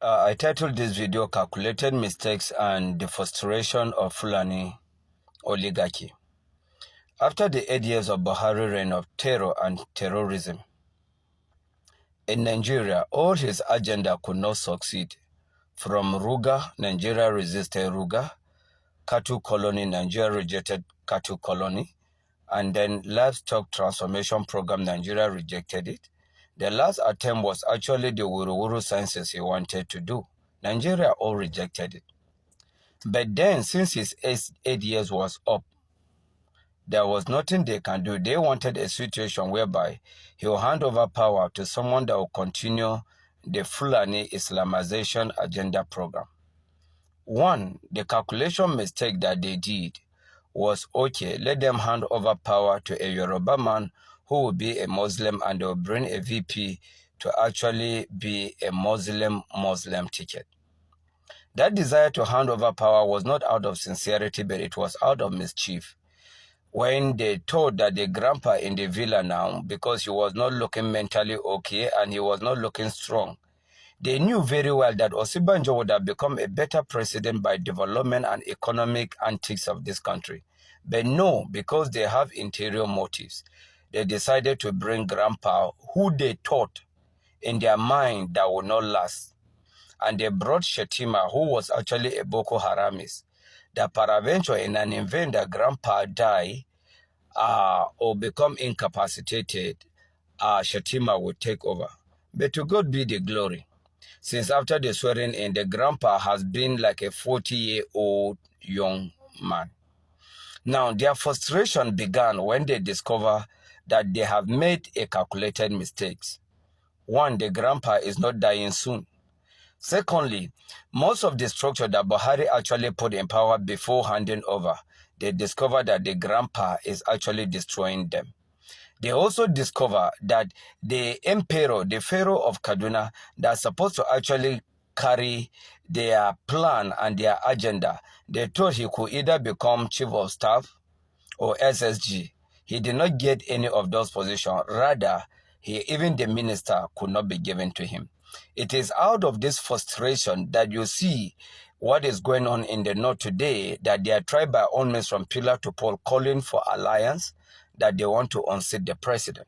I titled this video Calculated Mistakes and the Frustration of Fulani Oligarchy. After the 8 years of Buhari reign of terror and terrorism in Nigeria, all his agenda could not succeed. From Ruga, Nigeria resisted Ruga, cattle colony, Nigeria rejected cattle colony, and then livestock transformation program, Nigeria rejected it. The last attempt was actually the Wuru census he wanted to do. Nigeria all rejected it. But then, since his 8 years was up, there was nothing they can do. They wanted a situation whereby he will hand over power to someone that will continue the Fulani Islamization agenda program. One, the calculation mistake that they did was, okay, let them hand over power to a Yoruba man who will be a Muslim, and they will bring a VP to actually be a Muslim ticket. That desire to hand over power was not out of sincerity, but it was out of mischief. When they told that the grandpa in the villa now, because he was not looking mentally okay and he was not looking strong, they knew very well that Osibanjo would have become a better president by development and economic antics of this country. But no, because they have interior motives, they decided to bring grandpa, who they thought in their mind that would not last. And they brought Shetima, who was actually a Boko Haramist, that peradventure in an event that grandpa die or become incapacitated, Shetima would take over. But to God be the glory. Since after the swearing in, the grandpa has been like a 40-year-old young man. Now, their frustration began when they discover that they have made a calculated mistakes. One, the grandpa is not dying soon. Secondly, most of the structure that Buhari actually put in power before handing over, they discovered that the grandpa is actually destroying them. They also discover that the emperor, the pharaoh of Kaduna, that's supposed to actually carry their plan and their agenda, they thought he could either become chief of staff or SSG. He did not get any of those positions. Rather, even the minister could not be given to him. It is out of this frustration that you see what is going on in the north today, that they are tried by all means from pillar to pole calling for alliance, that they want to unseat the president.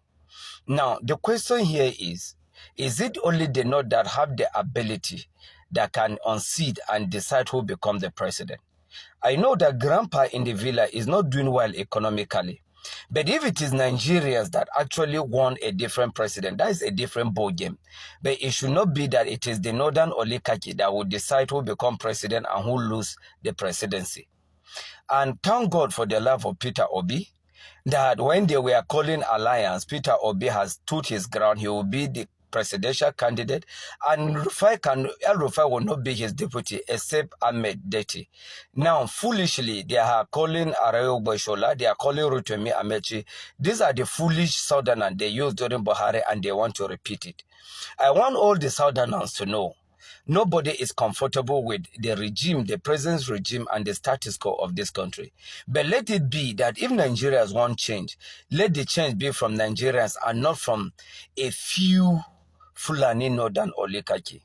Now, the question here is it only the north that have the ability that can unseat and decide who becomes the president? I know that grandpa in the villa is not doing well economically. But if it is Nigerians that actually want a different president, that is a different ballgame. But it should not be that it is the northern oligarchy that will decide who become president and who lose the presidency. And thank God for the life of Peter Obi, that when they were calling alliance, Peter Obi has stood his ground. He will be the presidential candidate, and El Rufai will not be his deputy except Ahmed Deti. Now, foolishly, they are calling Arayo Boishola, they are calling Rotimi Amechi. These are the foolish Southerners they used during Buhari, and they want to repeat it. I want all the Southerners to know nobody is comfortable with the regime, the president's regime, and the status quo of this country. But let it be that if Nigerians want change, let the change be from Nigerians and not from a few Fulani northern oligarchy.